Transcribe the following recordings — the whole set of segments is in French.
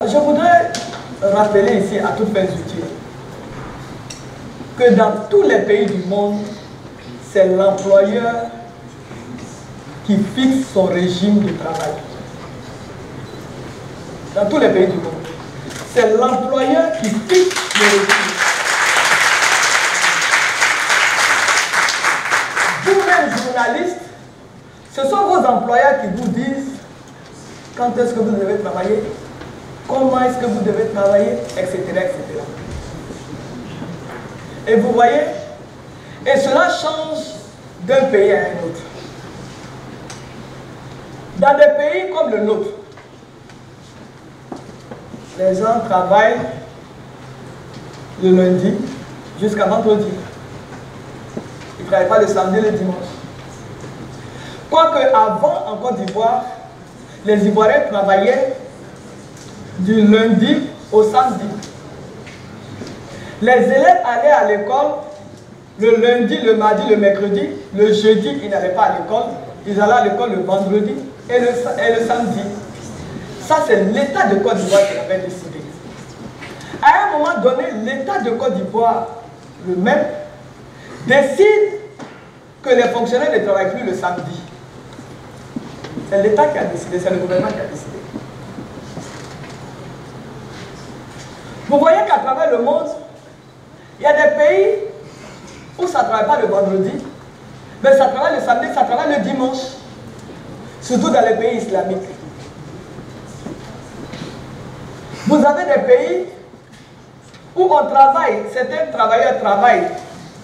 Je voudrais rappeler ici à toutes fins utiles que dans tous les pays du monde, c'est l'employeur qui fixe son régime de travail. Dans tous les pays du monde, c'est l'employeur qui fixe le régime. Vous-même, journaliste, ce sont vos employeurs qui vous disent quand est-ce que vous devez travailler, comment est-ce que vous devez travailler, etc., etc. Et vous voyez, et cela change d'un pays à un autre. Dans des pays comme le nôtre, les gens travaillent le lundi jusqu'à vendredi. Ils ne travaillent pas le samedi et le dimanche. Quoique avant, en Côte d'Ivoire, les Ivoiriens travaillaient du lundi au samedi. Les élèves allaient à l'école le lundi, le mardi, le mercredi. Le jeudi, ils n'allaient pas à l'école. Ils allaient à l'école le vendredi et le samedi. Ça, c'est l'État de Côte d'Ivoire qui avait décidé. À un moment donné, l'État de Côte d'Ivoire, le même, décide que les fonctionnaires ne travaillent plus le samedi. C'est l'État qui a décidé, c'est le gouvernement qui a décidé. Vous voyez qu'à travers le monde, il y a des pays où ça ne travaille pas le vendredi, mais ça travaille le samedi, ça travaille le dimanche. Surtout dans les pays islamiques. Vous avez des pays où on travaille, certains travailleurs travaillent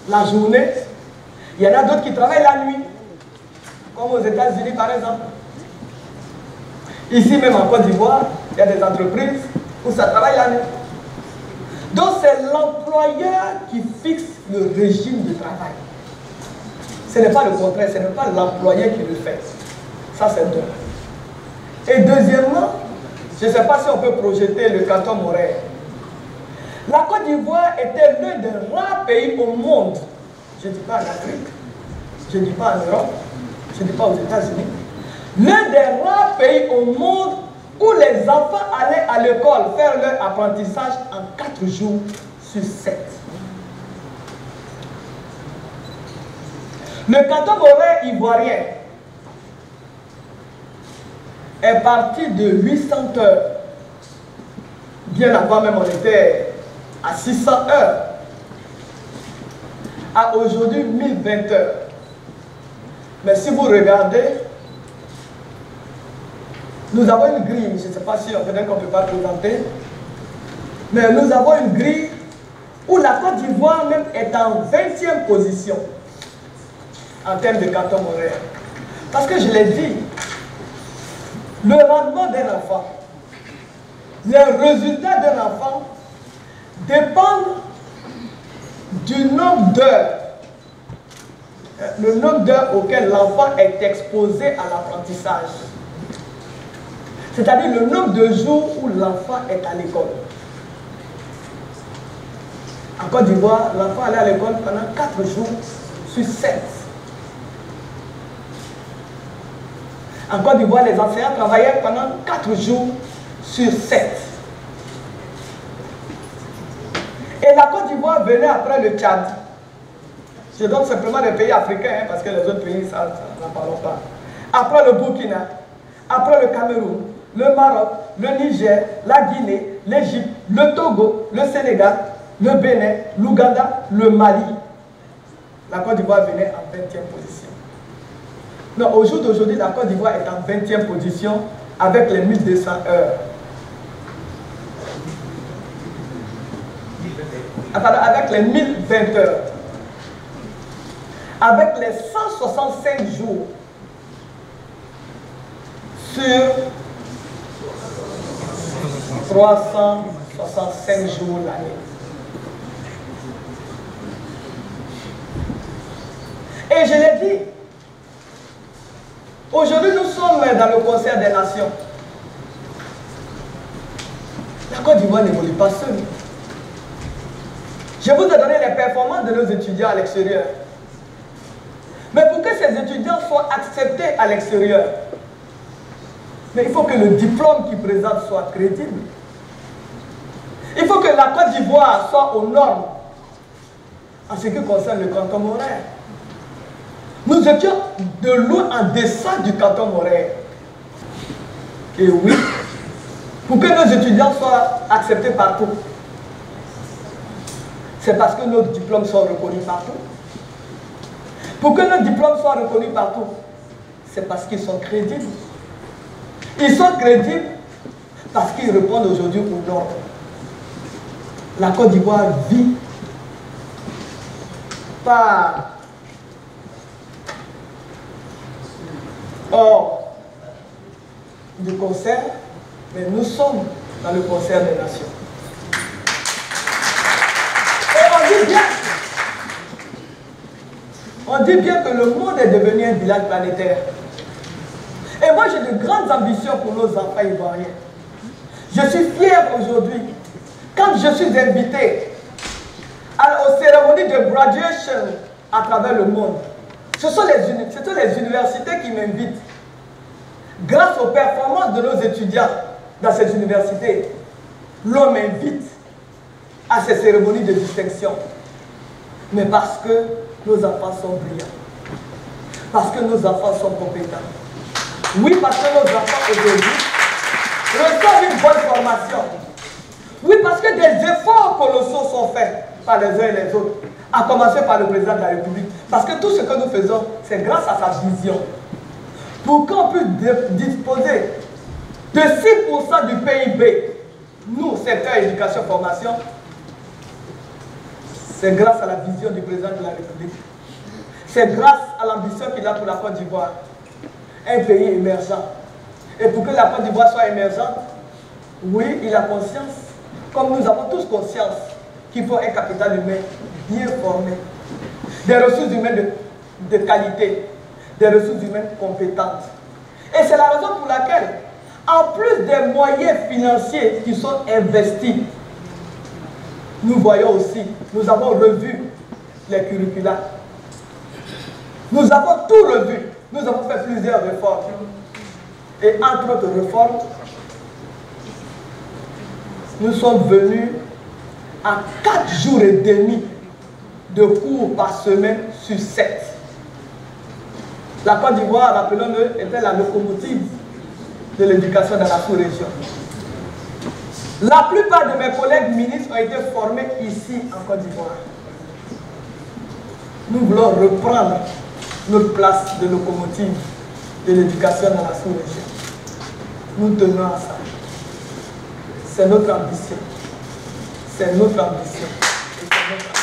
la journée, il y en a d'autres qui travaillent la nuit, comme aux États-Unis par exemple. Ici même en Côte d'Ivoire, il y a des entreprises où ça travaille la nuit. Donc c'est l'employeur qui fixe le régime de travail. Ce n'est pas le contraire, ce n'est pas l'employeur qui le fait. Ça c'est deux. Et deuxièmement, je ne sais pas si on peut projeter le canton Montréal. La Côte d'Ivoire était l'un des rares pays au monde, je ne dis pas en Afrique, je ne dis pas en Europe, je ne dis pas aux États-Unis, l'un des rares pays au monde où les enfants allaient à l'école faire leur apprentissage en 4 jours sur 7. Le canton Montréal ivoirien est parti de 800 heures. Bien avant même, on était à 600 heures. À aujourd'hui, 1020 heures. Mais si vous regardez, nous avons une grille, je ne sais pas si peut-être qu'on ne peut pas présenter, mais nous avons une grille où la Côte d'Ivoire même est en 20e position en termes de canton Montréal. Parce que je l'ai dit, le rendement d'un enfant, les résultats d'un enfant dépendent du nombre d'heures, le nombre d'heures auquel l'enfant est exposé à l'apprentissage. C'est-à-dire le nombre de jours où l'enfant est à l'école. En Côte d'Ivoire, l'enfant allait à l'école pendant 4 jours sur 7. En Côte d'Ivoire, les enseignants travaillaient pendant 4 jours sur 7. Et la Côte d'Ivoire venait après le Tchad. Je donne simplement les pays africains, hein, parce que les autres pays, ça n'en parlons pas. Après le Burkina, après le Cameroun, le Maroc, le Niger, la Guinée, l'Égypte, le Togo, le Sénégal, le Bénin, l'Ouganda, le Mali. La Côte d'Ivoire venait en 20e position. Non, au jour d'aujourd'hui, la Côte d'Ivoire est en 20e position avec les 1200 heures. Avec les 1020 heures. Avec les 165 jours sur 365 jours l'année. Et je l'ai dit, aujourd'hui nous sommes dans le concert des nations. La Côte d'Ivoire n'évolue pas seule. Je vous ai donné les performances de nos étudiants à l'extérieur. Mais pour que ces étudiants soient acceptés à l'extérieur, mais il faut que le diplôme qu'ils présentent soit crédible. Il faut que la Côte d'Ivoire soit aux normes en ce qui concerne le canton morais. Nous étions de loin en deçà du canton morais. Et oui, pour que nos étudiants soient acceptés partout, c'est parce que nos diplômes sont reconnus partout. Pour que nos diplômes soient reconnus partout, c'est parce qu'ils sont crédibles. Ils sont crédibles parce qu'ils répondent aujourd'hui aux normes. La Côte d'Ivoire vit par hors du concert, mais nous sommes dans le concert des nations. Et on dit bien que le monde est devenu un village planétaire. Et moi j'ai de grandes ambitions pour nos enfants ivoiriens. Je suis fier aujourd'hui, quand je suis invité aux cérémonies de graduation à travers le monde. Ce sont les universités qui m'invitent. Grâce aux performances de nos étudiants dans ces universités, l'on m'invite à ces cérémonies de distinction. Mais parce que nos enfants sont brillants. Parce que nos enfants sont compétents. Oui, parce que nos enfants aujourd'hui reçoivent une bonne formation. Oui, parce que des efforts colossaux sont faits par les uns et les autres, à commencer par le président de la République. Parce que tout ce que nous faisons, c'est grâce à sa vision. Pour qu'on puisse disposer de 6% du PIB, nous, secteur éducation-formation, c'est grâce à la vision du président de la République. C'est grâce à l'ambition qu'il a pour la Côte d'Ivoire, un pays émergent. Et pour que la Côte d'Ivoire soit émergente, oui, il a conscience, comme nous avons tous conscience, qu'il faut un capital humain bien formé, des ressources humaines de qualité, des ressources humaines compétentes. Et c'est la raison pour laquelle, en plus des moyens financiers qui sont investis, nous voyons aussi, nous avons revu les curricula. Nous avons tout revu. Nous avons fait plusieurs réformes. Et entre autres réformes, nous sommes venus à 4 jours et demi de cours par semaine sur 7. La Côte d'Ivoire, rappelons-le, était la locomotive de l'éducation dans la sous-région. La plupart de mes collègues ministres ont été formés ici en Côte d'Ivoire. Nous voulons reprendre notre place de locomotive de l'éducation dans la sous-région. Nous tenons à ça. C'est notre ambition. C'est notre ambition. Et c'est notre ambition.